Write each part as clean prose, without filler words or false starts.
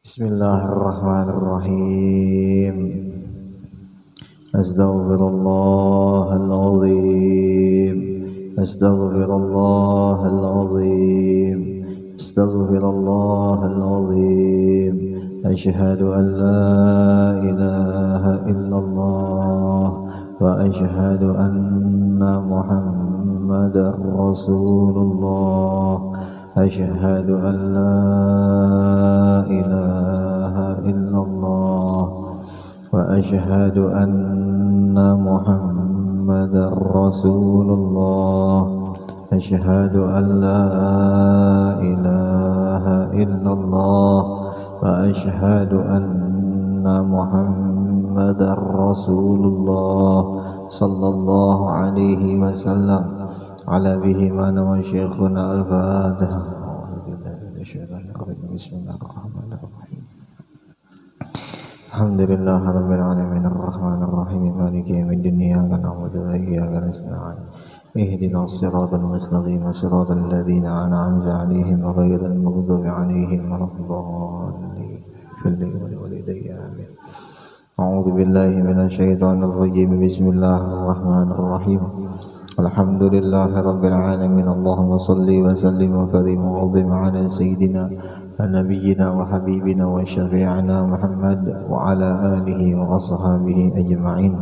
Bismillahirrahmanirrahim. Astaghfirullahaladzim. Astaghfirullahaladzim. Astaghfirullahaladzim. Asyhadu an la ilaha illallah wa asyhadu anna Muhammadar Rasulullah. Asyhadu an la ilaha illallah wa asyhadu anna Muhammadar Rasulullah. Asyhadu an la ilaha illallah wa asyhadu anna Muhammadar Rasulullah sallallahu alaihi wasallam. Ala bihi mana wa syekhuna al-Fatihah. Bismillahirrahmanirrahim. Alhamdulillah rabbil alamin arrahmanir rahim maliki yaumiddin iyyaka na'budu wa iyyaka nasta'in ihdinas siratal mustaqim siratal ladzina an'amta 'alaihim ghairil maghdubi 'alaihim waladdallin. Amin. A'udzu billahi minasy syaithanir rajim. Bismillahirrahmanirrahim. Alhamdulillahi rabbil alamin. Allahumma salli wa sallim wa karim wa 'azim ala sayyidina wa nabiyyina wa habibina wa syafi'ina Muhammad wa ala alihi wa ashabihi ajma'in.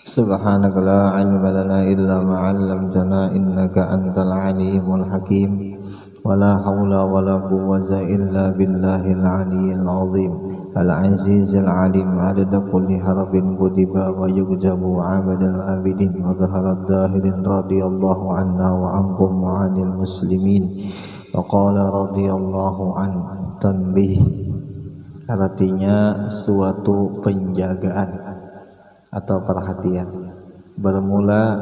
Subhanaka la 'ilma lana illa ma 'allamtana innaka antal 'alimul hakim. Wa la haula wa la quwwata illa billahil 'aliyyil 'azim. Al-Azizil Alim adada kulli harfin kutiba wa yukjabu abadal abidin wa zaharat dahirin radiyallahu anna wa ankum wa anil muslimin wa qala radiyallahu an tanbih. Artinya suatu penjagaan atau perhatian, bermula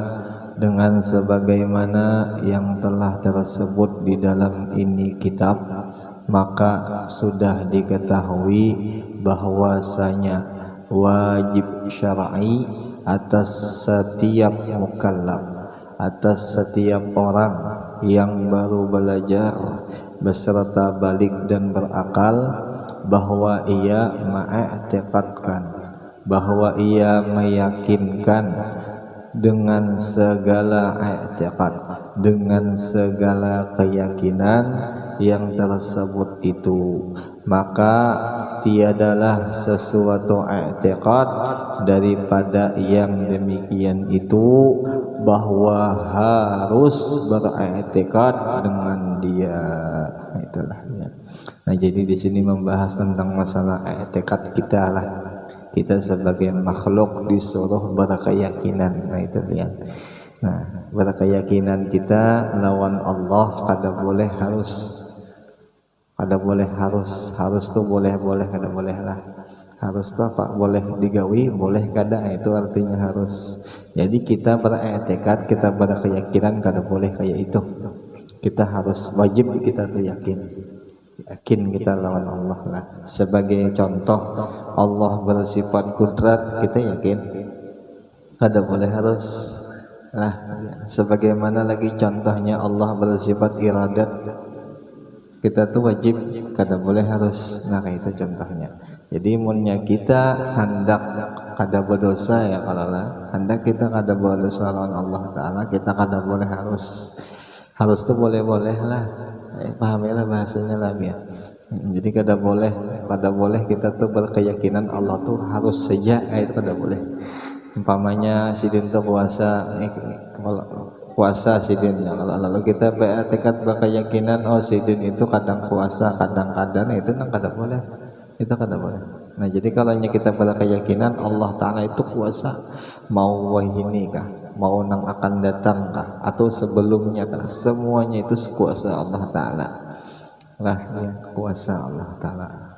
dengan sebagaimana yang telah tersebut di dalam ini kitab, maka sudah diketahui bahwasanya wajib syar'i atas setiap mukallaf, atas setiap orang yang baru belajar beserta balik dan berakal, bahwa ia mengiktikadkan, bahwa ia meyakinkan dengan segala i'tiqad, dengan segala keyakinan yang tersebut itu, maka tiadalah sesuatu i'tiqad daripada yang demikian itu bahwa harus beriktikad dengan dia. Itulah ya. Nah, jadi di sini membahas tentang masalah i'tiqad kita lah. Kita sebagai makhluk disuruh berkeyakinan. Nah, itu ya. Nah, berkeyakinan kita lawan Allah kada boleh harus. Ada boleh harus tuh boleh kada boleh lah. Harus tuh apa? Boleh digawi, boleh kada, itu artinya harus. Jadi kita beriktikad, kita berkeyakinan kada boleh kayak itu. Kita harus wajib kita tuh yakin kita lawan Allah lah. Sebagai contoh, Allah bersifat kudrat, kita yakin kada boleh harus. Nah, sebagaimana lagi contohnya Allah bersifat iradat, kita tuh wajib kada boleh harus. Nah, kayak itu contohnya. Jadi munnya kita hendak kada berdosa ya, kalau lah hendak kita kada berdosa lawan Allah Ta'ala, kita kada boleh harus. Harus tuh boleh-boleh lah. Pahamilah bahasanya lah ya. Jadi kada boleh kita tuh berkeyakinan Allah tuh harus saja, itu kada boleh. Umpamanya sidin tuh puasa sidin, lalu kita bertekad berkeyakinan sidin itu kadang puasa kadang-kadang, itu nang kada boleh, itu kada boleh. Nah, jadi kalau kita berkeyakinan Allah Ta'ala itu kuasa, mau wahini kah, mau nang akan datang kah, atau sebelumnya kah, semuanya itu kuasa Allah Ta'ala lah ya, kuasa Allah Ta'ala.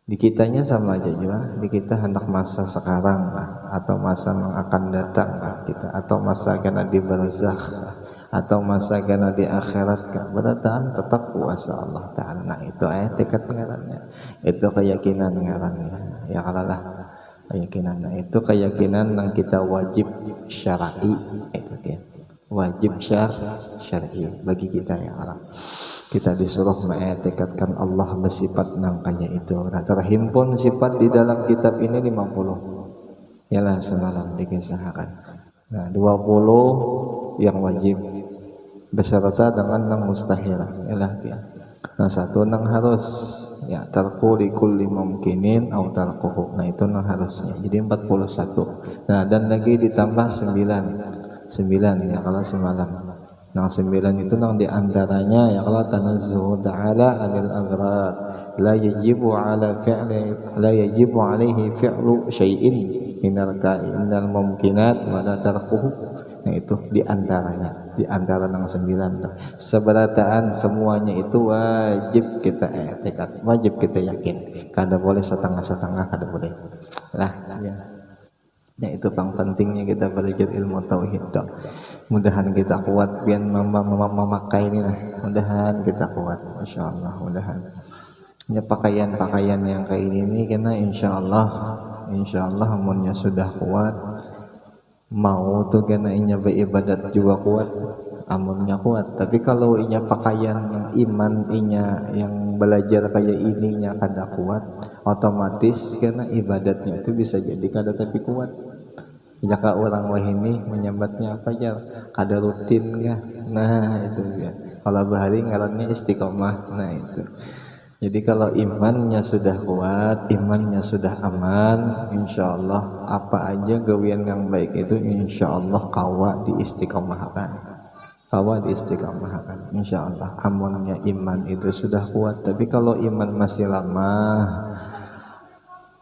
Di kitanya sama aja juga, di kita hendak masa sekarang lah, atau masa yang akan datang lah kita, atau masa kena di barzakh, atau masa kena di akhirat kan, berataan tetap kuasa Allah Ta'ala. Nah, itu tekad ngarannya, itu keyakinan ngarannya ya, kalau lah keyakinan. Nah, itu keyakinan yang kita wajib syar'i, itu ya, wajib syar'i bagi kita ya Allah. kita disuruh mengiktikadkan Allah bersifat nang kaya itu. Nah, terhimpun sifat di dalam kitab ini 50. Yalah semalam dikisahkan. Nah, 20 yang wajib beserta dengan nang mustahil. Yalah ya. Nah, satu nang harus ya tarku li kulli mumkinin au tarkuhu. Nah, itu nang harusnya. Jadi 41. Nah, dan lagi ditambah 9 ya kalau semalam. Nah, 9 itu nang diantaranya ya kalau tanazzuhu ta'ala anil aghrad la yajibu alaihi fi'lu syai'in minal ka'inal mumkinat wa la tarkuhu. Nah, itu diantaranya, diantara nang 9 tuh. Seberataan semuanya itu wajib kita i'tikad, wajib kita yakin. Kada boleh setengah-setengah, kada boleh. Lah ya. Ya itu yang pentingnya kita belajar ilmu tauhid dong. Mudahan kita kuat biar memakai ini lah. Mudahan kita kuat, masya Allah. Mudahan. Ya pakaian yang kayak ini karena insya Allah amunnya sudah kuat. Mau tuh karena inya beribadat juga kuat, amunnya kuat. Tapi kalau inya pakaian yang iman, inya yang belajar kayak ininya kada kuat, otomatis karena ibadatnya itu bisa jadi kada tapi kuat. Jika orang wahini menyambatnya apa aja, kada rutin ya. Nah itu ya. Kalau bahari ngarannya istiqomah. Nah itu. Jadi kalau imannya sudah kuat, imannya sudah aman, insya Allah apa aja gawian yang baik itu insya Allah kawa diistiqomahkan. Kawa diistiqomahkan. Insya Allah amunnya iman itu sudah kuat. Tapi kalau iman masih lemah,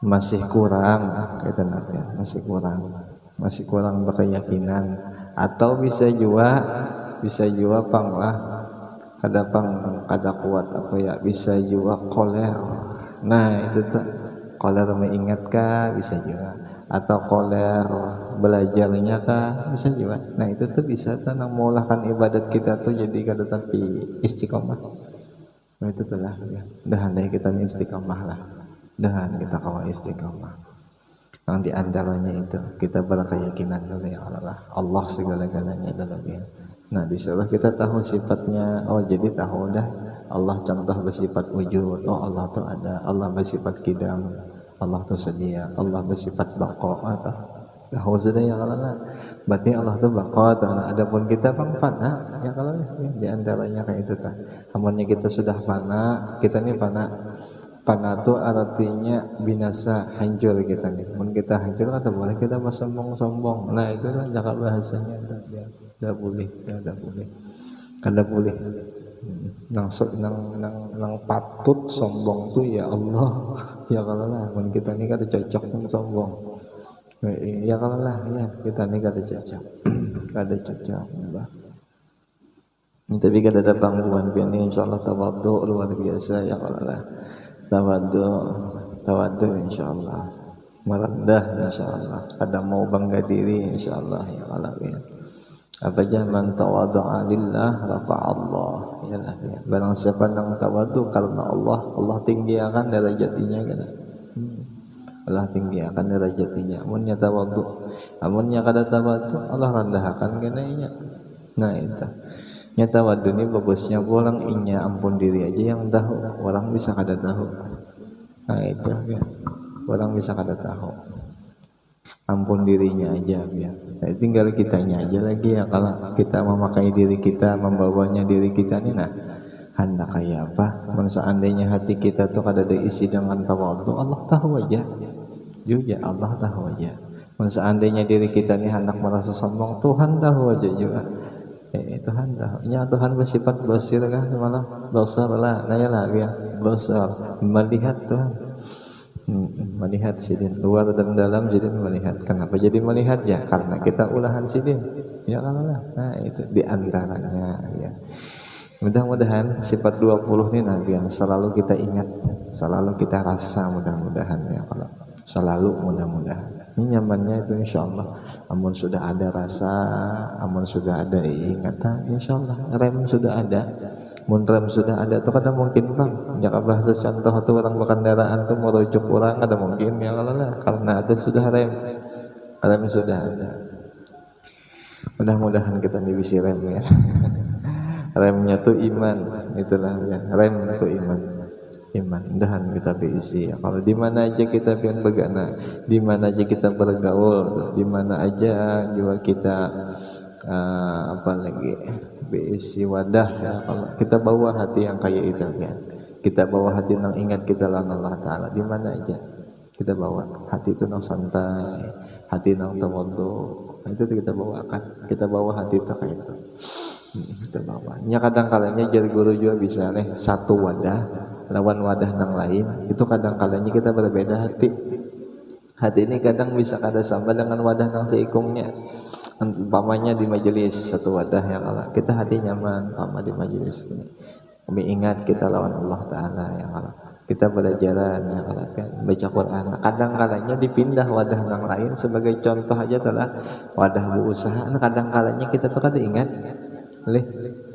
masih kurang, kata Nabi, masih kurang berkeyakinan, atau bisa juga panglah kada kuat apa ya, bisa juga koler. Nah itu tuh koler mengingatkah, bisa juga, atau koler belajarnya kah, bisa juga. Nah itu tuh bisa tenang mengolahkan ibadat kita tuh jadi kada tapi istiqomah. Nah itu tuh lah ya. Dahan deh kita nih istiqomah lah, dahan kita kawal istiqomah. Yang di antaranya itu kita berkeyakinan oleh Allah segala-galanya dalam dia. Nah disuruh kita tahu sifatnya. Oh jadi tahu dah Allah contoh bersifat wujud. Oh Allah tuh ada. Allah bersifat kidam. Allah tuh sedia. Allah bersifat baqa. Tahu sudah ya kalau lah. Berarti Allah tuh baqa. Adapun kita bang fana. Ya kalau ya, di antaranya kayak itu tak. Amunnya kita sudah fana. Kita nih fana. Fana itu artinya binasa, hancur kita nih. Mun kita hancur kada boleh kita sombong-sombong. Nah itu kan jaga bahasanya tidak boleh. Kada boleh. Nang patut sombong tuh ya Allah. Ya kalau lah, mun kita nih kada cocok pun sombong. Ya kalau lah, ya kita nih kada cocok. Kada cocok. Tapi kada ada pangguan pian ini insyaallah tawadhu luar biasa ya kalau lah. Tawadhu insyaallah, merendah insyaallah, kada mau bangga diri insyaallah ya Allah ya. Apa zaman tawadhu'a lillah rafa'allah ya lah ya. Barang siapa yang tawadhu karena Allah tinggi akan derajatnya kan. Allah tinggi akan derajatnya. Amunnya tawadhu, amunnya kada tawadhu Allah rendahkan kena inya. Nah itu. Nyata tawadhu ini bagusnya pulang inya ampun diri aja yang tahu, orang bisa kada tahu. Nah itu ya, orang bisa kada tahu. Ampun dirinya aja ya. Nah, tinggal kitanya aja lagi ya, kalau kita memakai diri kita, membawanya diri kita nih, nah hendak kayak apa? Seandainya hati kita tuh kada diisi dengan tawadhu, Allah tahu aja. Juga Allah tahu aja. Seandainya diri kita nih hendak merasa sombong, Tuhan tahu aja juga. Tuhan tahu. Ya Tuhan bersifat basir kan semalam. Basar lah, naya lah ya. Basar, melihat Tuhan. Melihat sidin luar dan dalam sidin melihat. Kenapa jadi melihat ya? Karena kita ulahan sidin. Ya kalau lah. Nah itu di antaranya ya. Mudah-mudahan sifat 20 ini Nabi yang selalu kita ingat, selalu kita rasa mudah-mudahan ya kalau selalu mudah-mudahan. Ini nyamannya itu insyaallah. Amun sudah ada rasa, amun sudah ada ingatan, insyaallah rem sudah ada. Mun rem sudah ada itu kada mungkin bang. Jika bahasa contoh itu orang berkendaraan tuh merujuk orang kada mungkin ya kalau lah. Karena ada sudah rem sudah ada. Mudah-mudahan kita bisa rem ya. Remnya tuh iman itulah ya rem untuk iman mudahan kita berisi ya. Kalau di mana aja kita pengen begana, di mana aja kita bergaul, di mana aja juga kita apa lagi berisi wadah ya. Kalau kita bawa hati yang kayak itu ya, kita bawa hati yang ingat kita lawan Allah Ta'ala di mana aja kita bawa hati itu yang santai, hati yang tawadhu, itu kita bawakan, kita bawa hati itu kayak itu. Kita bawa. Nya kadang kalanya jadi guru juga bisa nih satu wadah lawan wadah yang lain, itu kadang kalanya kita berbeda hati. Hati ini kadang bisa kada sama dengan wadah yang seikungnya. Umpamanya di majelis satu wadah yang Allah, kita hati nyaman sama di majelis ini. Kami ingat kita lawan Allah Ta'ala yang Allah. Kita belajaran yang Allah kan baca Quran. Kadang kalanya dipindah wadah yang lain, sebagai contoh aja adalah wadah berusaha. Kadang kalanya kita tuh kada ingat.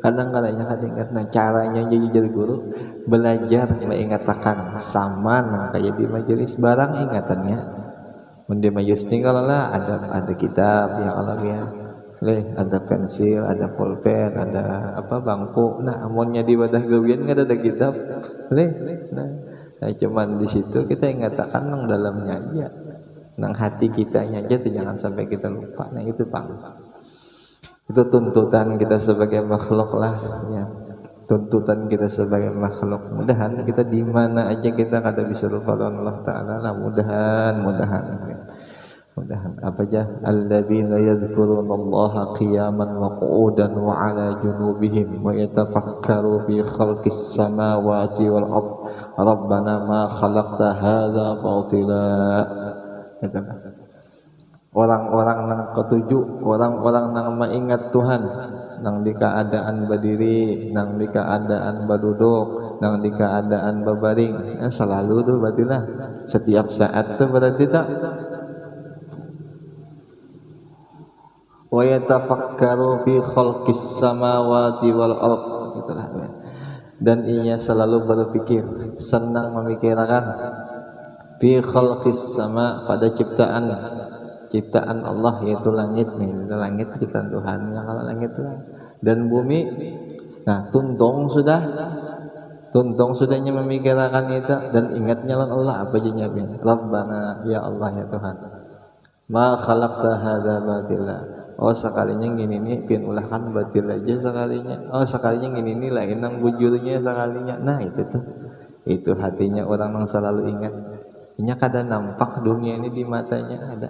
Kadang kalanya kada ingat. Nah caranya jadi guru belajar mengatakan sama nang kayak di majelis barang ingatannya. Di majelis tinggal lah ada kitab yang alamiah, ada pensil, ada pulpen, ada apa bangku. Nah amonnya di wadah gawian nggak ada kitab, nah cuman di situ kita ingatakan nang dalamnya aja, nang hati kitanya aja, jangan sampai kita lupa. Nah itu Pak. Itu tuntutan kita sebagai makhluk lah ya. Tuntutan kita sebagai makhluk. Mudahan kita di mana aja kita kada bisa lupa Allah Ta'ala lah. Mudahan apa aja alladzina yadhkurunallaha qiyaman wa qu'udan wa 'ala junubihim wa yatafakkaru fi khalqis samawati wal ard rabbana ma khalaqta hadza batila. Orang-orang nang ketujuh, orang-orang nang mengingat Tuhan, nang di keadaan berdiri, nang di keadaan berduduk, nang di keadaan berbaring, selalu tuh berartilah setiap saat tuh berarti tak. Wa yatafakkaru fi khalqis samawati wal ard, gitulah. Dan ia selalu berpikir, senang memikirkan fi khalqis sama, pada ciptaan Allah, yaitu langit nih, itu langit ciptaan Tuhan yang kalau langit lah, dan bumi. Nah tuntung sudahnya memikirkan itu dan ingatnya Allah apa aja nyabin. Rabbana ya Allah ya Tuhan, ma khalaqta hadza batila. Oh sekalinya gini nih pin ulahkan batil aja sekalinya. Oh sekalinya gini nih lain nang bujurnya sekalinya. Nah itu hatinya orang yang selalu ingat. Ini kada nampak dunia ini di matanya ada.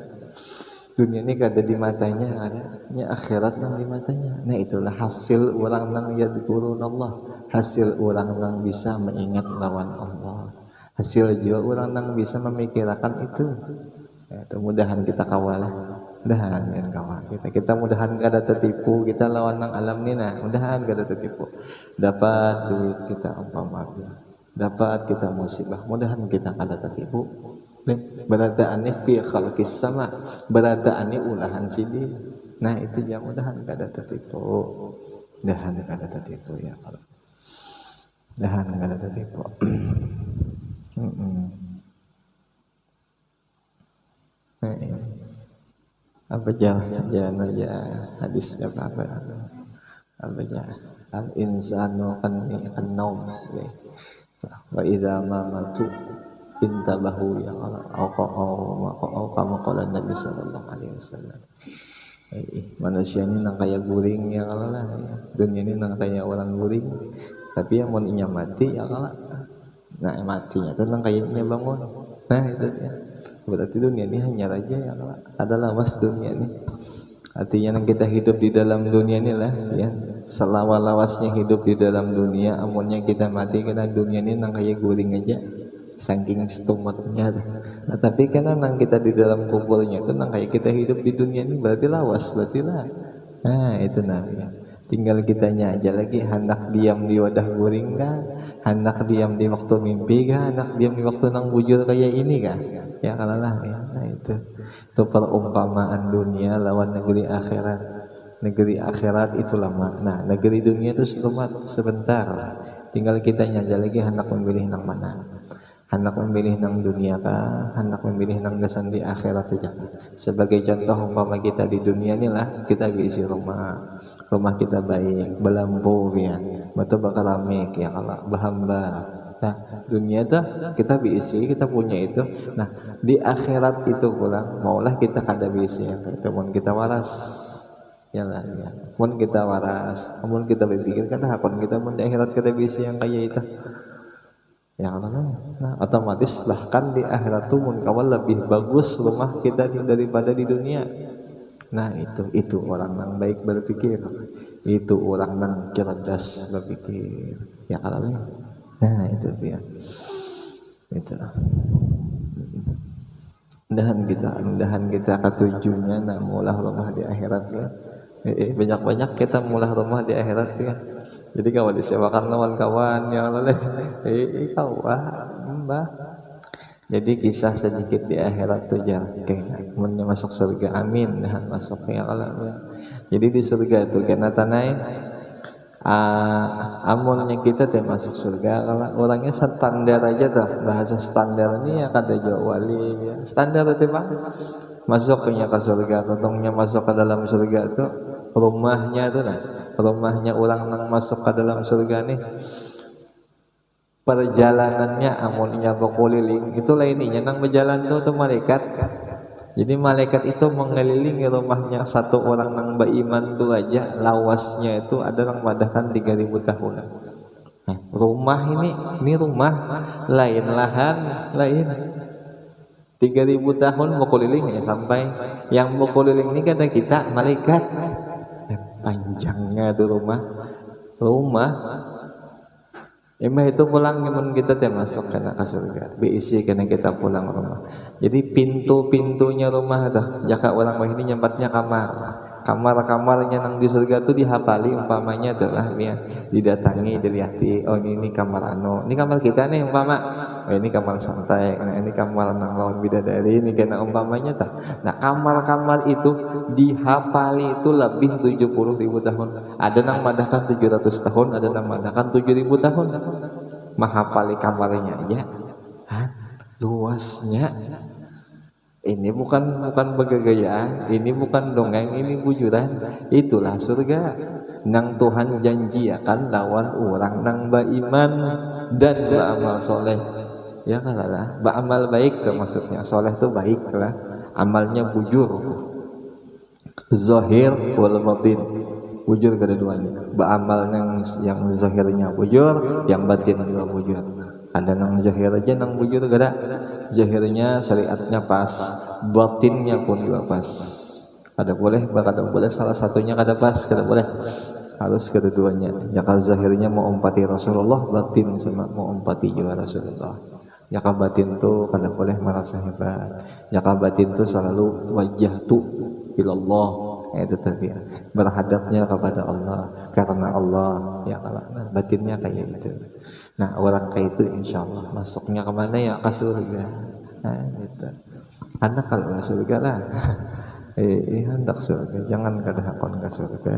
Dunia ini kada di matanya ada. Ini akhirat yang di matanya. Nah itulah hasil orang yang yadhkurunallah. Hasil orang yang bisa mengingat lawan Allah. Hasil jiwa orang yang bisa memikirkan itu. Ya, mudahan kita kawal. Mudahan kita mudahan kada tertipu. Kita lawan nang alam ni nah. Mudahan kada tertipu. Dapat duit kita umpama. Dapat kita musibah, mudahan kita kada tertipu. Beradaannya fi khalqis sama, beradaannya ulahan sidi. Nah itu yang mudahan kada tertipu. Mudahan kada tertipu ya Allah. Mudahan kada tertipu. Apa jalan aja hadis apa aja al insanu kan naum wa idza ma matu intabahu ya Allah au kama qala Nabi sallallahu alaihi wasallam. Manusia ini nang kaya guring ya Allah lah ya. Dunia ini nang kaya orang guring, tapi yang mau inya mati ya Allah. Nah matinya itu nang kayaknya bangun. Nah itu ya. Berarti dunia ini hanya raja ya Allah. Adalah was dunia ini. Artinya yang kita hidup di dalam dunia ini lah ya, selawasnya hidup di dalam dunia, amunnya kita mati karena dunia ini nang kayak guring aja saking stomachnya. Nah tapi karena nang kita di dalam kuburnya itu nang kayak kita hidup di dunia ini, berarti lawas berarti lah. Nah itu namanya. Tinggal kitanya aja lagi hendak diam di wadah guring kah, hendak diam di waktu mimpi kah, hendak diam di waktu nang bujur kayak ini kah? Ya kalau lah ya. Nah itu perumpamaan dunia lawan negeri akhirat. Negeri akhirat itu lama. Nah negeri dunia itu sebentar. Tinggal kitanya aja lagi hendak memilih nang mana. Hendak memilih nang dunia kah, hendak memilih nang gesan di akhirat aja. Sebagai contoh umpama kita di dunia inilah kita berisi rumah, rumah kita baik, belampu ya, betul bakal rame ya kalau bahamba. Nah, dunia tuh kita bisi, kita punya itu. Nah, di akhirat itu pula maulah kita kada bisi ya, teman kita waras. Ya lah ya. Mun kita waras, mun kita berpikir kan hakon kita mun di akhirat kita bisi yang kayak itu. Ya Allah, nah, otomatis bahkan di akhirat tuh mun kawan lebih bagus rumah kita daripada di dunia. Nah itu orang yang baik berpikir, itu orang yang cerdas berpikir. Ya Allah, nah itu dia, itu. Mudahan kita ketujuhnya nak mulah rumah di akhirat ya. Banyak-banyak kita mulah rumah di akhirat ya. Jadi kalau disewakan kawan-kawan yang lain, kawan, mbah. Jadi kisah sedikit di akhirat tuh jangan kayak masuk surga, amin, dan masuk ya Allah. Jadi di surga itu karena tanai, amunnya kita teh masuk surga, kalau orangnya standar aja tuh, bahasa standar ini ya kada jauh wali, ya. Standar itu bang, masuknya ke surga, tentangnya masuk ke dalam surga itu rumahnya tuh nah. Rumahnya orang yang masuk ke dalam surga nih, perjalanannya amunnya berkeliling itu lainnya nang berjalan tuh malaikat. Jadi malaikat itu mengelilingi rumahnya satu orang nang beriman tuh aja lawasnya itu ada yang madahkan 3000 tahun. Nah, rumah ini rumah lain lahan lain 3000 tahun berkeliling ya, sampai yang berkeliling ini kata kita malaikat. Panjangnya tuh rumah emang itu pulang teman kita teh masuk kena ke surga diisi kena kita pulang rumah. Jadi pintu-pintunya rumah dah jaka orang ini nyempatnya kamar-kamarnya nang di surga tuh dihafali umpamanya adalah ya, didatangi dilihat oh ini kamar ini kamar kita nih umpama ini kamar santai, ini kamar nang lawan bidadari ini kena umpamanya tuh. Nah kamar-kamar itu dihafali itu lebih 70.000 tahun, ada nang madahkan 700 tahun, ada nang madahkan 7.000 tahun menghafali kamarnya aja. Luasnya ini bukan bergegayaan, ini bukan dongeng, ini bujuran. Itulah surga nang Tuhan janjiakan lawan orang nang beriman dan beramal soleh. Ya kan lah, beramal baik maksudnya, soleh itu baik lah, amalnya bujur, zahir wal batin, bujur kedua-duanya. Beramal yang zahirnya bujur, yang batin juga bujur. Ada nang zahir aja nang bujur gada, zahirnya syariatnya pas, batinnya pun juga pas. Ada boleh, ada boleh salah satunya kada pas, kada boleh. Harus kedua-duanya. Ya kalau zahirnya mau umpati Rasulullah, batin sama mau umpati juga Rasulullah. Ya kalau batin tuh kada boleh merasa hebat. Ya kalau batin tuh selalu wajah tuh ilallah, itu tadi berhadapnya kepada Allah karena Allah ya Allah. Nah, batinnya kayak itu. Nah orang kayak itu insya Allah masuknya kemana ya, ke surga. Nah gitu. Anak kalau ke surga lah hendak surga, jangan kada hakon ke surga.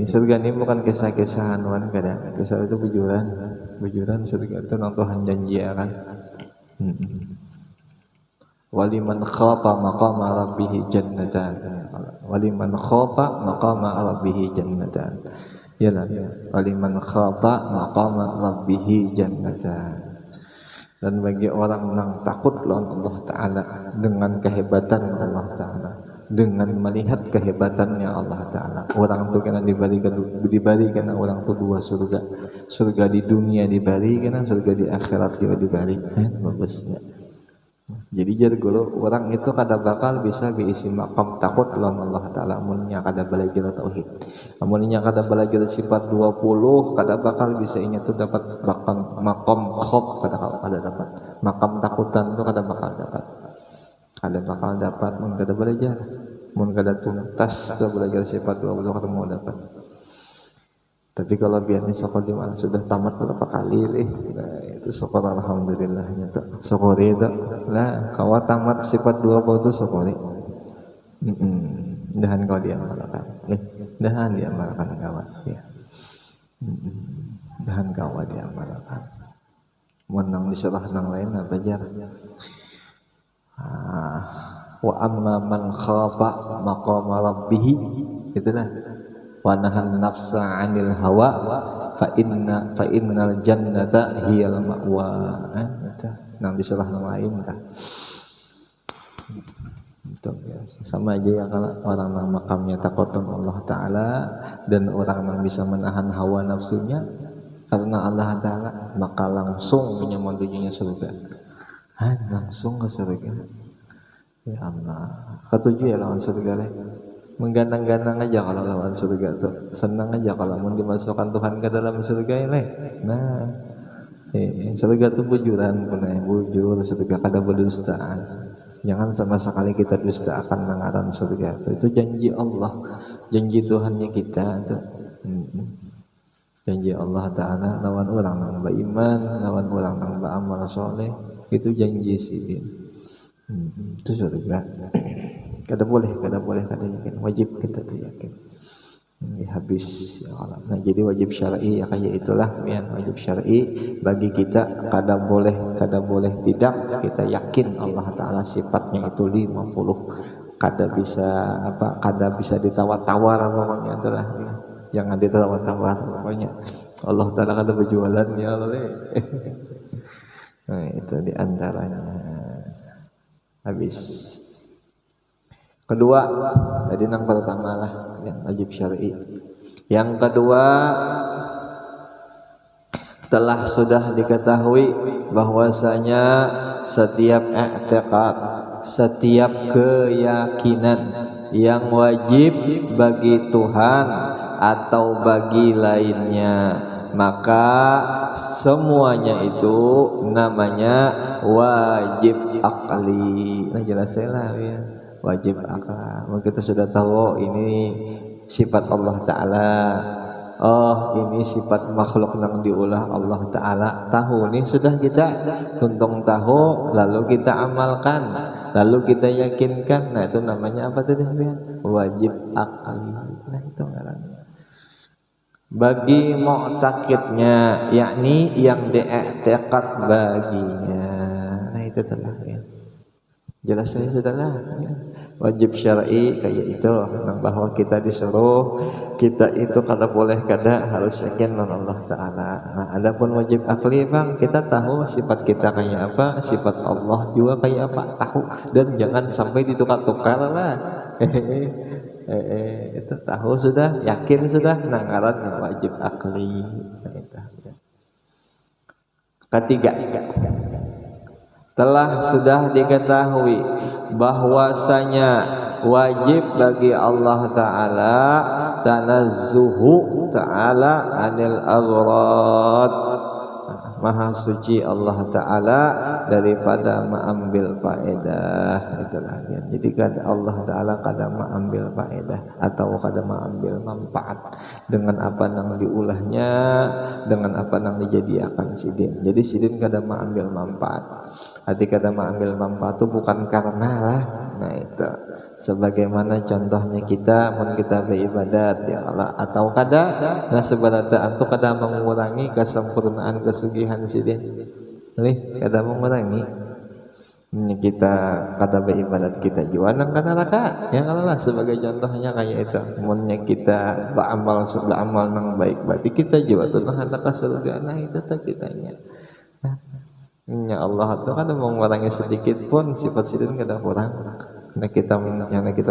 Surga ini bukan kisah-kisahan wan kada, kisah itu bujuran surga itu nang Tuhan janjiakan. Waliman khafa maqama rabbih jannatan, waliman khafa maqama rabbih jannatan. Yalah, waliman khafa maqama rabbih jannatan. Dan bagi orang yang takut lawan Allah Ta'ala dengan kehebatan Allah Ta'ala, dengan melihat kehebatannya Allah Ta'ala, orang itu kena diberikan orang itu dua surga di dunia diberikan, surga di akhirat juga diberikan. Bagusnya. Jadi jadi guru orang itu kada bakal bisa diisi makam takut lawan Allah Ta'ala amunnya kada belajar tauhid, amunnya kada belajar sifat 20 kada bakal bisa inya tuh dapat makam khof, kada dapat makam takutan tuh kada bakal dapat mun kada belajar, mun kada tuntas tuh belajar sifat 20 kada mau dapat. Tapi kalau biarnya sekolah di mana sudah tamat berapa kali nah, itu syukur alhamdulillahnya tuh syukuri itu lah kau tamat sifat 20 itu syukuri. Dahan kau diamalkan dahan diamalkan kawan ya. Dahan kau diamalkan menang disalah nang lain apa jar. Wa amma man khafa maqama rabbih itulah wa nahan nafsa 'anil hawa fa innal jannata hiyal ma'wa. Nang di surah lain tah. Itu sama aja ya kalau orang yang makamnya takutun Allah Ta'ala dan orang yang bisa menahan hawa nafsunya karena Allah Ta'ala, maka langsung menujunya surga. Langsung ke surga. Ya Allah, ketujuh ya lawan surga lah. Menggandang-gandang aja kalau lawan surga tuh, senang aja kalau mau dimasukkan Tuhan ke dalam surga ini. Nah, surga tuh bujuran, bujur surga kada berdustaan. Jangan sama sekali kita dusta akan mengaran surga itu janji Allah, janji Tuhannya kita itu. Janji Allah Ta'ala lawan orang yang beriman, lawan orang yang beramal soleh, itu janji sih. Itu surga. Kada boleh kada yakin, wajib kita tuh yakin. Habis ya Allah. Nah, jadi wajib syar'i ya kayak itulah ya, wajib syar'i bagi kita kada boleh tidak kita yakin Allah Ta'ala sifatnya itu 50, kada bisa ditawar-tawar pokoknya itulah ya. Jangan ditawar-tawar pokoknya Allah Ta'ala kada berjualan ya Allah. Nah, itu diantaranya. Habis kedua tadi yang pertama lah yang wajib syar'i. Yang kedua, telah sudah diketahui bahwasanya setiap i'tiqad, setiap keyakinan yang wajib bagi Tuhan atau bagi lainnya, maka semuanya itu namanya wajib akli. Nah jelas lah ya, wajib akal. Kita sudah tahu ini sifat Allah Ta'ala, oh ini sifat makhluk yang diulah Allah Ta'ala, tahu nih sudah kita tuntung tahu, lalu kita amalkan, lalu kita yakinkan. Nah itu namanya apa tadi? Wajib akali. Nah itu ngarannya. Bagi mu'taqidnya, yakni yang diiktikad baginya. Nah itu telah ya. Jelas saya sudahlah ya. Wajib syar'i kayak itu, bahwa kita disuruh kita itu kada boleh kada harus yakin dengan Allah Ta'ala. Nah adapun wajib akli bang, kita tahu sifat kita kayak apa, sifat Allah juga kayak apa, tahu, dan jangan sampai ditukar-tukar lah. Itu tahu sudah, yakin sudah, nanggaran wajib akli. Ketiga, telah sudah diketahui bahwasanya wajib bagi Allah Ta'ala tanazzuhu ta'ala anil aghrad, maha suci Allah Ta'ala daripada mengambil faedah. Itulah ya. Jadi Allah Ta'ala kadang mengambil faedah atau kadang mengambil manfaat dengan apa yang diulahnya, dengan apa yang dijadikan sidin. Jadi sidin kadang mengambil manfaat, hati kadang mengambil manfaat itu bukan karena lah. Nah itu sebagaimana contohnya kita beribadat ya Allah, atau kada nah sebenarnya itu kada mengurangi kesempurnaan kesugihan sidin nih, kada mengurangi. Ini kita kada beribadat kita juga nang kada raka ya kalau lah, sebagai contohnya kayak itu. Munnya kita beramal nang baik berarti kita juga tuh hendak ke surga. Nah itu tuh kitanya. Ya Allah itu kada mengurangi sedikit pun sifat sidin kada kurang. Hendak kita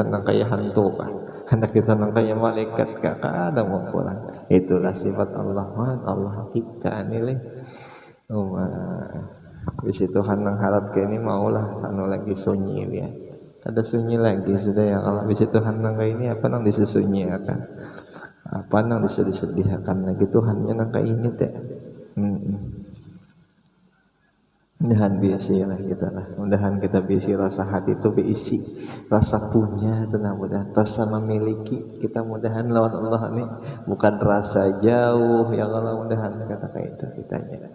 nang kayak hantu kan, hendak kita nang kayak malaikat kan, kada mau kurang. Itulah sifat Allah. Allah kita nilai. Bisi Tuhan nang harap ke ini maulah anu lagi sunyi ya. Ada sunyi lagi sudah ya. Kalau bisi Tuhan nang kayak ini apa nang disunyiakan, apa nang disedih-sedihkan lagi Tuhannya nang kayak ini teh. Mudahan biasi lah kita lah. Mudahan kita biasi rasa hati itu diisi, rasa punya, tenang mudahan rasa memiliki kita. Mudahan lawan Allah nih bukan rasa jauh ya Allah. Mudahan kata kayak itu kitanya.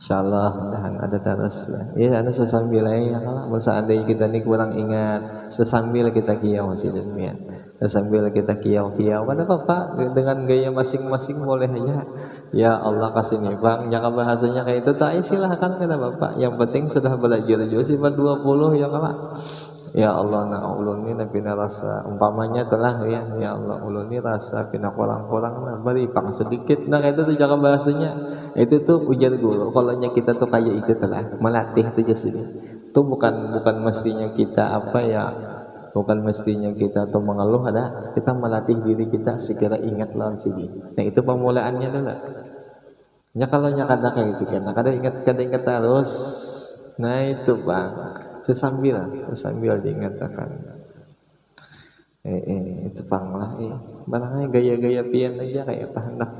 Insyaallah mudahan ada terus ya. Ya ada sesambil ya Allah. Seandainya kita nih kurang ingat, sesambil kita kiau masih demikian. Sambil kita kiau-kiau, ada apa dengan gaya masing-masing boleh aja. Ya Allah kasih nih bang, jangan bahasanya kayak itu tak silahkan kata bapak. Yang penting sudah belajar juga sifat 20 ya kalau Ya Allah, na ulun ni pina rasa umpamanya telah ya Allah ulun ni rasa pina kurang-kurang na beri pang sedikit nah itu tuh cara bahasanya. Itu tuh ujar guru kalau kita tuh kayak itu telah melatih tuh sini. Itu bukan mestinya kita apa ya, bukan mestinya kita tuh mengeluh, ada kita melatih diri kita sekira ingat lawan sini. Nah itu pemulaannya dulu. Ya kalau nyakada kayak itu kan, kadang ingat terus. Nah itu bang, sesambil diingatkan. Itu bang lah, barangnya gaya-gaya pian aja kayak apa hendak.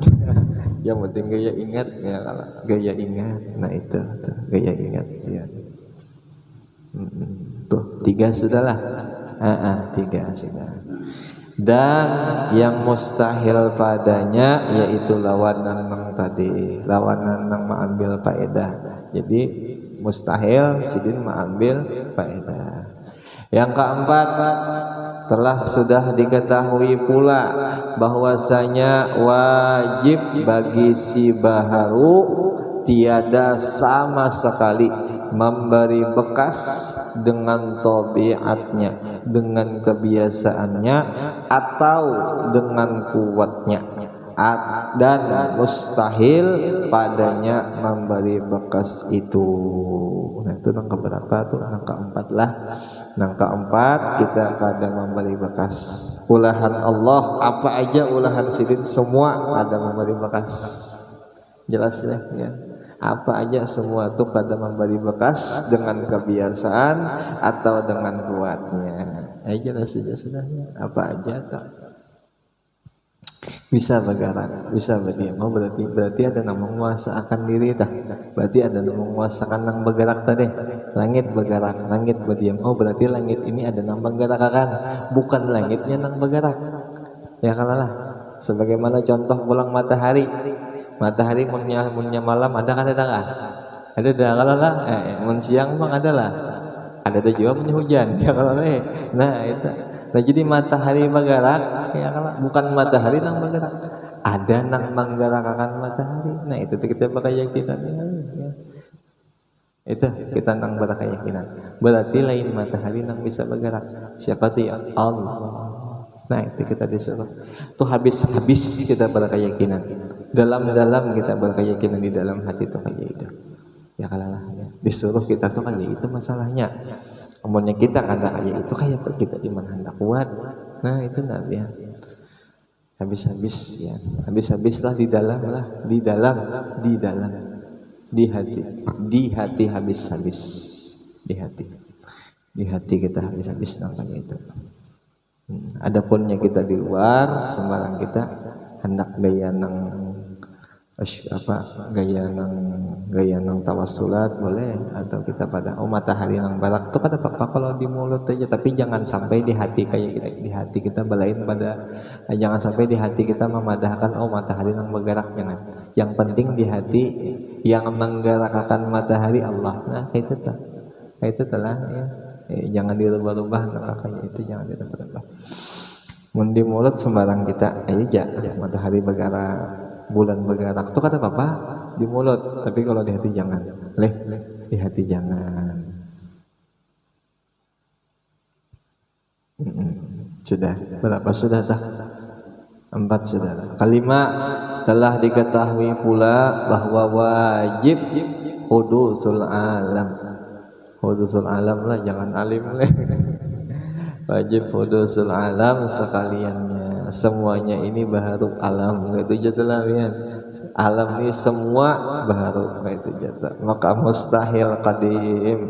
Yang penting gaya ingat ya, kalau gaya ingat, nah itu tuh, gaya ingat ya. Tuh 3 sudahlah, 3 sudah. Dan yang mustahil padanya yaitu lawanan nang tadi, lawanan nang mengambil faedah. Jadi mustahil sidin mengambil faedah. Yang keempat, telah sudah diketahui pula bahwasanya wajib bagi si baharu tiada sama sekali memberi bekas dengan tabiatnya, dengan kebiasaannya atau dengan kuatnya, dan mustahil padanya memberi bekas itu. Nah itu yang keberapa tuh? Yang keempat lah. Yang keempat, kita kada memberi bekas. Ulahan Allah apa aja ulahan sidin semua ada memberi bekas. Jelas ya. Apa aja semua itu pada memberi bekas dengan kebiasaan atau dengan kuatnya. Jelas saja sudahnya. Apa aja tak bisa bergerak, bisa berdiam. Berarti ada yang menguasakan diri dah. Berarti ada yang menguasakan yang bergerak tadi. Langit bergerak, langit berdiam. Berarti langit ini ada yang bergerakkan, bukan langitnya yang bergerak. Ya kalah. Sebagaimana contoh bulan matahari. Matahari munnya malam ada kan ada kan? Ada dah kalau lah. Mun siang bang ada lah. Ada juga punya hujan ya kalau nah itu. Nah jadi matahari bergerak ya kalau bukan matahari nang bergerak. Ada nang menggerakkan matahari. Nah itu kita berkeyakinan ya. Itu kita nang berkeyakinan. Berarti lain matahari nang bisa bergerak. Siapa sih? Allah. Nah itu kita disuruh. Tuh habis kita berkeyakinan. Dalam-dalam kita berkeyakinan di dalam hati itu kayak itu. Ya kalah ya. Disuruh kita tuh kayak itu masalahnya. Umumnya kita kada kayak itu kayak kita iman hendak kuat. Nah itu nabi ya. Habis-habis ya. Habis-habislah di dalam lah, di dalam. Di hati habis-habis. Di hati kita habis-habis namanya itu. Adapunnya kita di luar, sembarang kita hendak gaya nang gaya nang tawasulat boleh, atau kita pada matahari nang barak itu kada apa-apa kalau di mulut aja, tapi jangan sampai di hati kayak di hati kita balain pada, jangan sampai di hati kita memadahkan matahari nang bergerak, jangan. Yang penting di hati yang menggerakkan matahari Allah. Nah itu telah ya. Jangan dirubah-rubah kayak itu, jangan dirubah-rubah. Mun di mulut sembarang kita aja matahari bergerak, bulan bergerak itu kan apa-apa di mulut, tapi kalau di hati jangan. Di hati jangan. Sudah berapa sudah dah? 4 sudah. Kelima, telah diketahui pula bahwa wajib hudusul alam. Hudusul alam lah, jangan alim lah. Wajib hudusul alam sekaliannya. Semuanya ini baharu alam. Itu jatuhlah ya. Alam ini semua baharu. Itu jatuh. Maka mustahil qadim.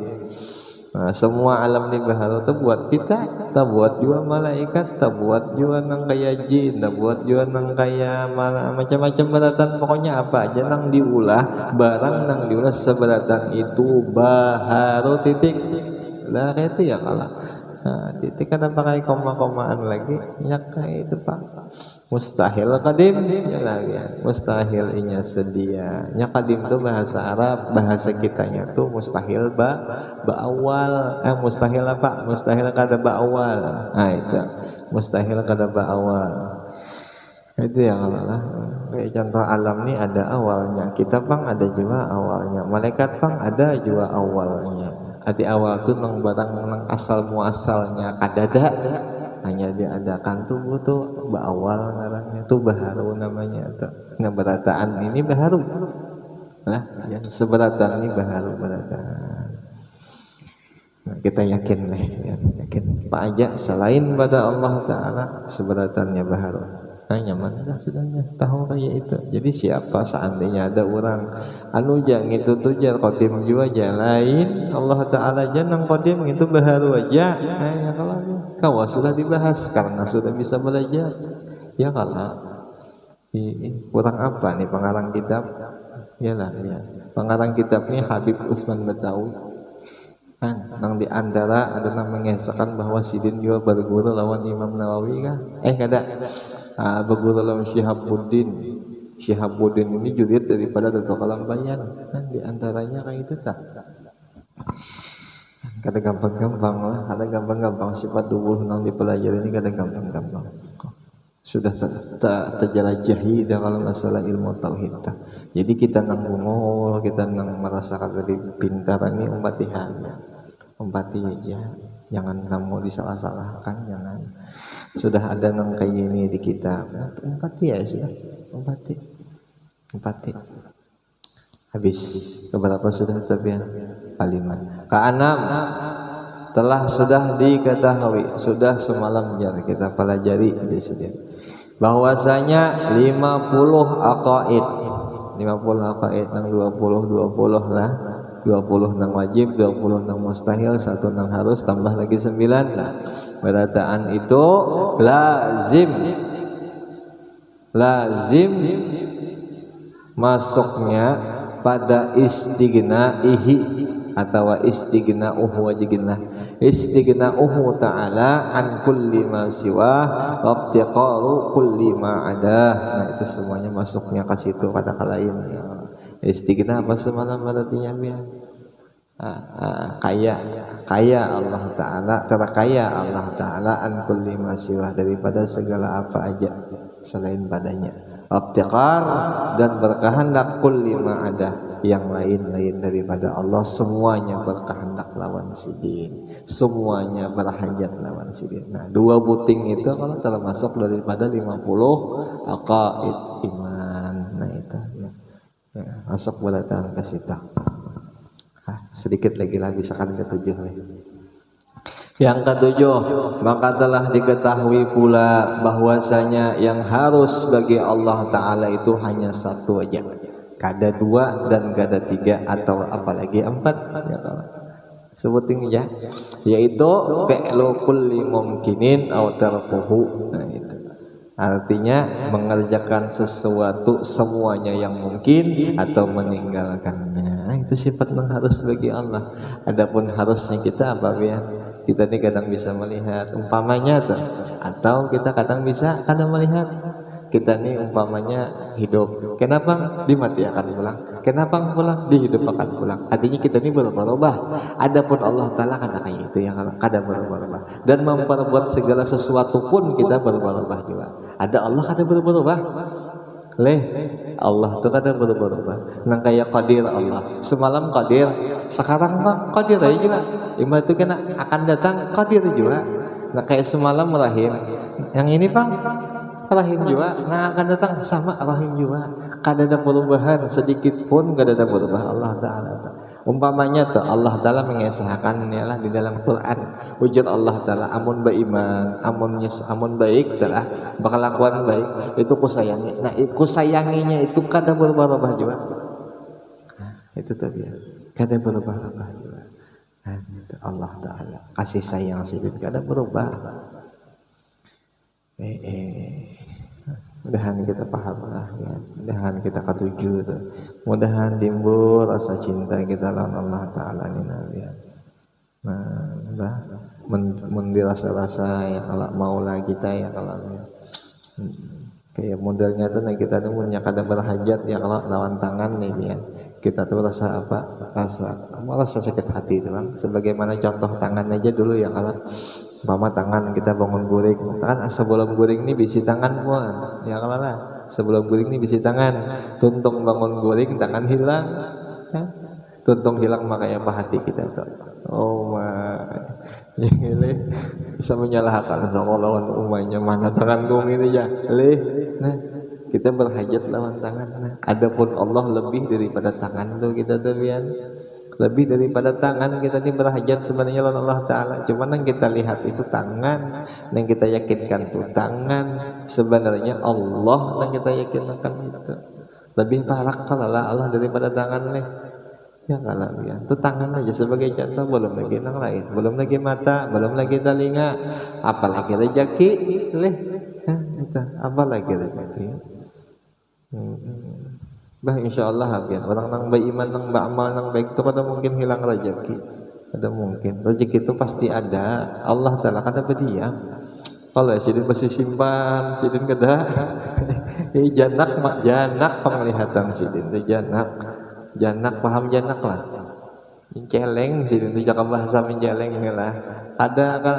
Nah, semua alam ini baharu itu buat kita. Tak buat juga malaikat. Tak buat juga nang kaya jin. Tak buat juga nang kaya macam-macam beratan. Pokoknya apa aja nang diulah. Barang nang diulah seberatan itu baharu titik. Lah itu ya kalah. Nah, titik kan pakai koma-komaan lagi. Ya kayak itu pak. Mustahil qadim ya, mustahil inya sedia. Nya qadim itu bahasa Arab, bahasa kitanya tuh mustahil awal. Mustahil apa? Mustahil kada awal. Nah itu. Mustahil kada awal. Itu yang Allah. Kayak contoh alam nih ada awalnya. Kita pang ada juga awalnya. Malaikat pang ada juga awalnya. hati awal tuh nang barang nang asal muasalnya kadada hanya diadakan tuh awal ngarannya tuh baharu namanya tuh. Nah berataan ini baharu nah yang seberatan ini baharu berataan. Nah, kita yakin lah ya, yakin Pak aja selain pada Allah Ta'ala seberatannya baharu. Nah nyaman dah sudahnya tahu kayak itu. Jadi siapa seandainya ada orang anu jang itu tuh jar qadim jua aja lain Allah Ta'ala janang qadim itu baharu aja. Nah ya kalau sudah dibahas karena sudah bisa belajar ya kalau kurang apa nih pengarang kitab ya lah ya pengarang kitabnya Habib Utsman Batawi kan nang di antara ada yang mengesahkan bahwa Sidin juga berguru lawan Imam Nawawi kan kada berguru lawan Syihabuddin ini jurid daripada Dato' Kalam Bayan kan di antaranya kayak itu tak kada gampang-gampang lah kada gampang-gampang sifat tubuh nang dipelajari ini kada gampang-gampang sudah terjelajahi dalam masalah ilmu tauhid. Jadi kita nang bungul, kita nang merasakan lebih pintar ini umpati aja, jangan kamu disalah-salahkan, jangan. Sudah ada nang kayak ini di kitab, umpati ya sudah, umpati. Habis, keberapa sudah tabian? Kalimat. Keenam telah sudah diketahui, sudah semalam kita pelajari di sini bahwasanya 50 aqaid nang 20 lah 20 nang wajib 20 nang mustahil 1 nang harus tambah lagi 9 lah berataan itu lazim masuknya pada istighnaihi atau istighna'uhu ta'ala an kulli ma siwa wabtiqaru kulli ma ada. Nah itu semuanya masuknya ke situ kata lain ya. Istighna apa semalam artinya biar kaya Allah Ta'ala terkaya Allah Ta'ala an kulli ma siwa daripada segala apa aja selain padanya wabtiqar dan berkehendak kulli ma ada yang lain-lain daripada Allah semuanya berkehendak lawan sidin semuanya berhajat lawan sidin. Nah dua buting itu kalau termasuk daripada 50 aqaid iman. Nah itu ya, masuk berataan ke situ. Sedikit lagi lah bisa kan ke-7 yang ke-7 maka telah diketahui pula bahwasanya yang harus bagi Allah Ta'ala itu hanya satu aja kada 2 dan kada 3 atau apalagi 4 ya kawan sebutin ya yaitu fi'lu kulli mumkinin aw tarkuhu. Nah itu artinya mengerjakan sesuatu semuanya yang mungkin atau meninggalkannya. Nah, itu sifat yang harus bagi Allah. Adapun harusnya kita apa ya kita ini kadang bisa melihat umpamanya tuh atau kita kadang bisa kadang melihat kita ini umpamanya hidup, kenapa dimatikan pulang, kenapa pulang dihidupkan pulang. Artinya kita ini berubah-ubah. Adapun Allah Ta'ala kada kayak itu yang kada berubah-ubah dan memperbuat segala sesuatu pun kita berubah-ubah juga. Ada Allah kada berubah-ubah. Allah itu kada berubah-ubah. Nang kayak qadir Allah. Semalam qadir, sekarang bang qadir aja juga. Ima itu kena akan datang qadir juga. Nah kayak semalam rahim, yang ini bang rahim juga, nah akan datang sama rahim juga. Kada ada perubahan sedikit pun, kada ada perubahan Allah Ta'ala. Umpamanya tuh Allah Ta'ala mengesahkan ialah di dalam Quran ujar Allah Ta'ala amun beriman, amun baik telah berkelakuan baik itu kusayangi. Nah kusayanginya itu kada berubah-ubah juga. Nah, itu tadi ya, kada berubah-ubah juga. Nah, itu Allah Ta'ala kasih sayang sedikit kada berubah. Mudahan kita paham lah ya. Mudahan kita ketujuh tuh. Mudahan timbul rasa cinta kita lawan Allah Ta'ala ini ya. Nah, mendirasa-rasa ya kalau maulah kita ya kalau ya. Kayak modelnya tuh nah kita tuh punya kada berhajat ya kalau lawan tangan nih ya. Kita tuh rasa apa? Rasa sakit hati itu bang. Sebagaimana contoh tangan aja dulu ya kalau mama tangan kita bangun guring, kan sebelum guring ini bisi tangan puan, ya kalau lah sebelum guring ini bisi tangan, tuntung bangun guring tangan hilang, ya? Tuntung hilang makanya apa hati kita tuh. Oh my, ini bisa menyalahkan lawan umatnya mana tangan gong ini ya, nah kita berhajat lawan tangan. Nah, adapun Allah lebih daripada tangan tuh kita tuh Bian, lebih daripada tangan kita ini berhajat sebenarnya lawan Allah Taala. Cuman yang kita lihat itu tangan, yang kita yakinkan tuh tangan, sebenarnya Allah yang kita yakinkan itu lebih parah kalau Allah daripada tangan nih. Ya kalau ya, itu tangan aja sebagai contoh, belum lagi yang lain, belum lagi mata, belum lagi telinga, apalagi rezeki, itu, apalagi rezeki. Bah insyaallah biar orang nang beriman nang beramal nang baik itu kada mungkin hilang rezeki, ada mungkin rezeki itu pasti ada. Allah Taala kada berdiam. Kalau sidin masih simpan, sidin kada, janak penglihatan sidin, janak paham janak lah, menceleng sih itu jangan bahasa menceleng lah, ada kan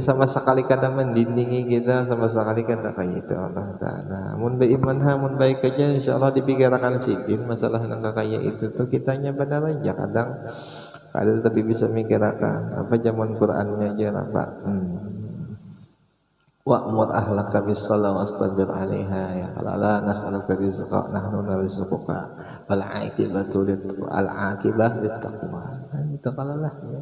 sama sekali kadang mendindingi kita, sama sekali kadang kayak itu Allah Taala. Mun beriman mun baik aja insyaallah dipikirkan sidin masalah yang kayak itu tuh kitanya benar aja kadang ada tapi bisa mikirkan apa zaman Qur'annya aja apa. Wa'mur ahlaka bis-shalah wastabir 'alaiha ya la nas'aluka rizqa nahnu narzuquka wal 'aqibatu lit-taqwa. Itu kalau lah ya.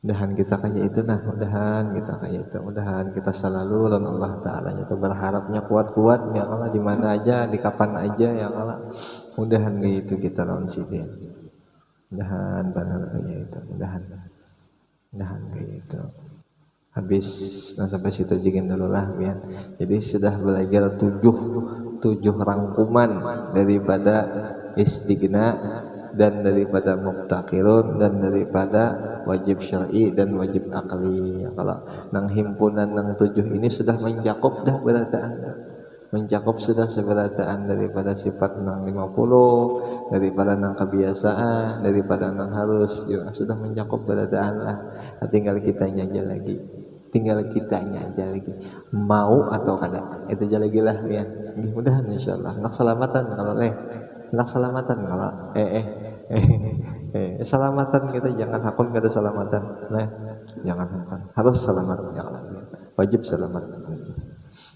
Mudahan kita kayak itu mudahan kita kayak itu, mudahan kita selalu lawan Allah Taala itu berharapnya kuat-kuat ya Allah di mana aja, di kapan aja ya Allah. Mudahan kayak itu kita lawan sidin. Mudahan benar kayak itu, mudahan kayak itu. Habis sampai situ jigin dulu lah ya. Jadi sudah belajar tujuh rangkuman daripada istighna dan daripada muftaqirun dan daripada wajib syar'i dan wajib akli. Kalau nang himpunan nang 7 ini sudah mencakup dah berataan, mencakup sudah seberataan daripada sifat nang 50, daripada nang kebiasaan, daripada nang harus juga sudah mencakup berataan lah. Tinggal kitanya aja lagi. Mau atau kada itu aja lagi lah ya. Mudahan insyaallah nak selamatan kalau selamatan kita jangan hakun kada selamatan. Jangan hakun, harus selamat ya Allah. Wajib selamat.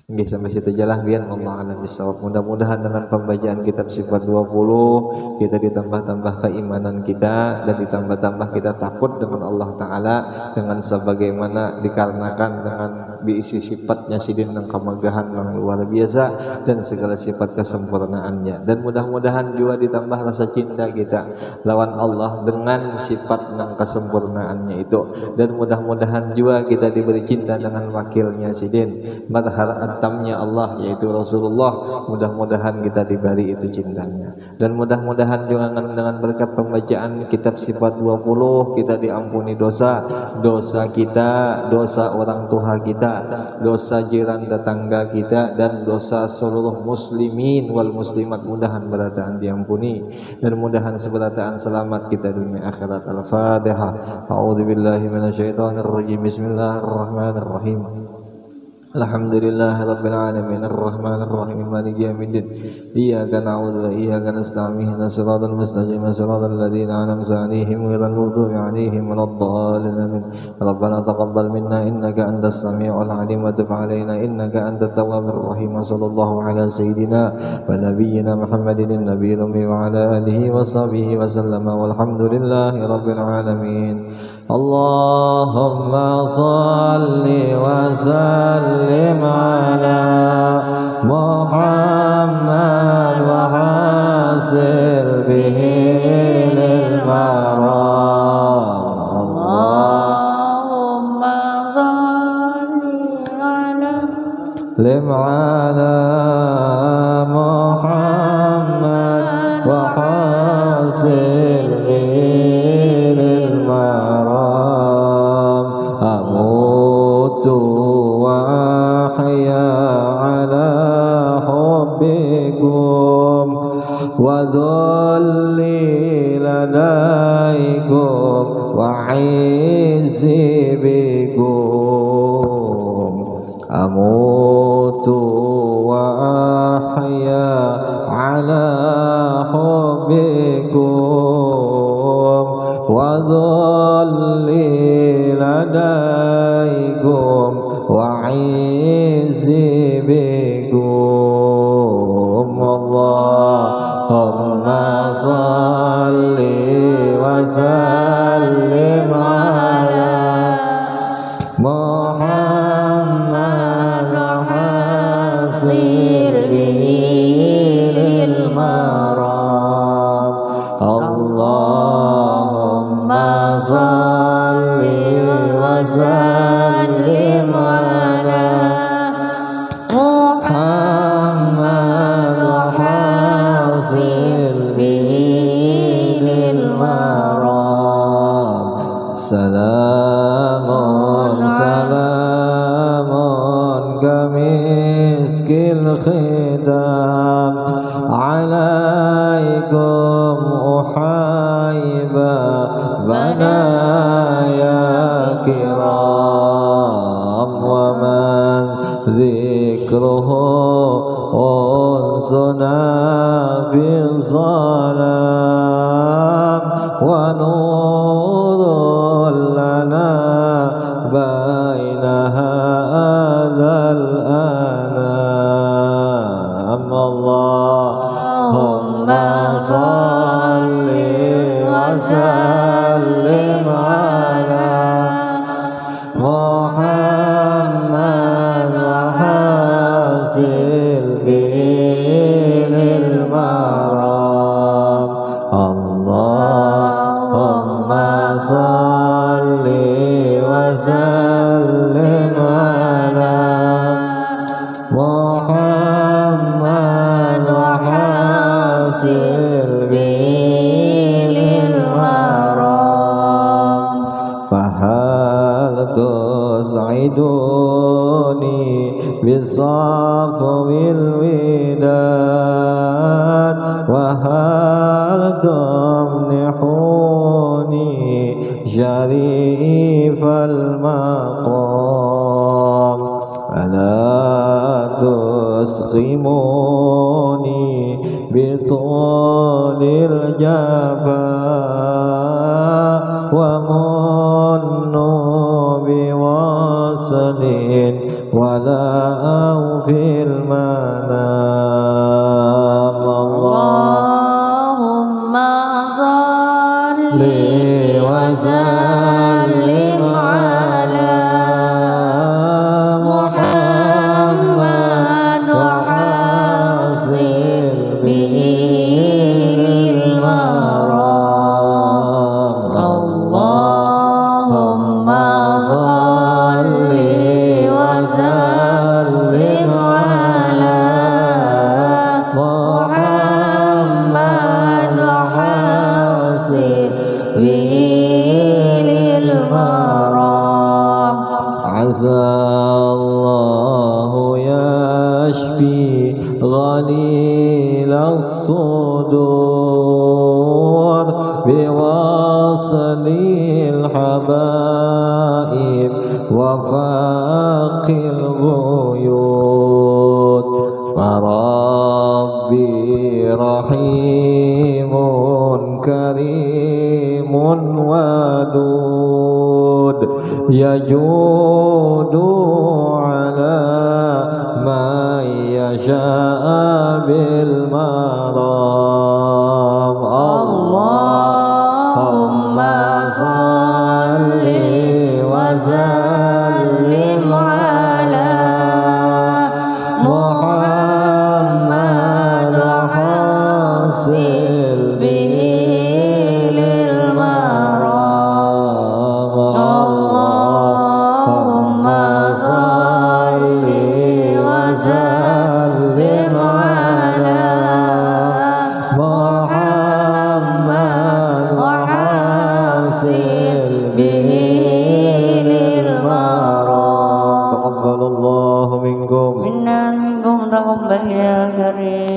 Nggih sampai situ aja lah biar Allah alam bisawab. Mudah-mudahan dengan pembacaan kitab sifat 20 kita ditambah-tambah keimanan kita dan ditambah-tambah kita takut dengan Allah Taala dengan sebagaimana dikarenakan dengan diisi sifatnya sidin yang kemegahan yang luar biasa dan segala sifat kesempurnaannya, dan mudah-mudahan juga ditambah rasa cinta kita lawan Allah dengan sifat yang kesempurnaannya itu, dan mudah-mudahan juga kita diberi cinta dengan wakilnya sidin madhar antamnya Allah yaitu Rasulullah. Mudah-mudahan kita diberi itu cintanya, dan mudah-mudahan juga dengan berkat pembacaan kitab sifat 20 kita diampuni dosa kita, dosa orang tua kita, dosa jiran tetangga kita, dan dosa seluruh muslimin wal muslimat. Mudahan berataan diampuni dan mudahan seberataan selamat kita dunia akhirat. Al-Fatihah. A'udzubillahi minasyaitonir rajim. Bismillahirrahmanirrahim. Alhamdulillahi rabbil alamin arrahmanir rahim maliki yaumiddin iyyaka na'budu wa iyyaka nasta'in ihdinas siratal mustaqim siratal ladzina an'amta 'alaihim ghairil maghdubi 'alaihim waladdallin amin. Rabbana taqabbal minna innaka antas samiul 'alim wa tub 'alaina innaka antat tawwabur rahim. Sallallahu ala sayyidina wa nabiyyina Muhammadin nabiyil ummi wa ala alihi wa sahbihi wa sallama walhamdulillahi rabbil alamin. Allahumma salli wa sallim ala Muhammad wa hasil bihi lil maram. Allahumma salli ala Muhammad wa hasil bihi lil maram. Amutu wa ahya ala hubbikum wa dhulli ladaikum wa izzi bikum. Amutu wa ahya ala hubbikum وسلم على محمد حاصل به للمرام اللهم صل وسلم على محمد وحاصل به للمرام سلام سلام كمسك الختام عليكم أحيبا بنايا كرام ومن ذكره أنسنا في الظلام ونور لنا بين هذا الأنام اللهم صل وسلم على محمد وحاصل به للمرام اللهم صل وسلم على محمد وحاصل به للمرام فهل تسعدوني بالصفو الوداد وهل تمنحوني شريف المقام ألا تسقموني بطول الجفاء ومنوا بوصل ولو في المنام اللهم صل وسلم على محمد وحاصل به للمرام اللهم صل وسلم على محمد وحاصل به للمرام عسى الله يشفي غليل الصدور بوصل الحبائب وفاق الغيوط فربي رحيم كريم ودود يجود على من يشاء بالمرام اللهم صل وسلم على محمد وحاصل به للمرام اللهم صل وسلم على محمد وحاصل به للمرام تقبل الله منكم منا منكم تقبل يا كريم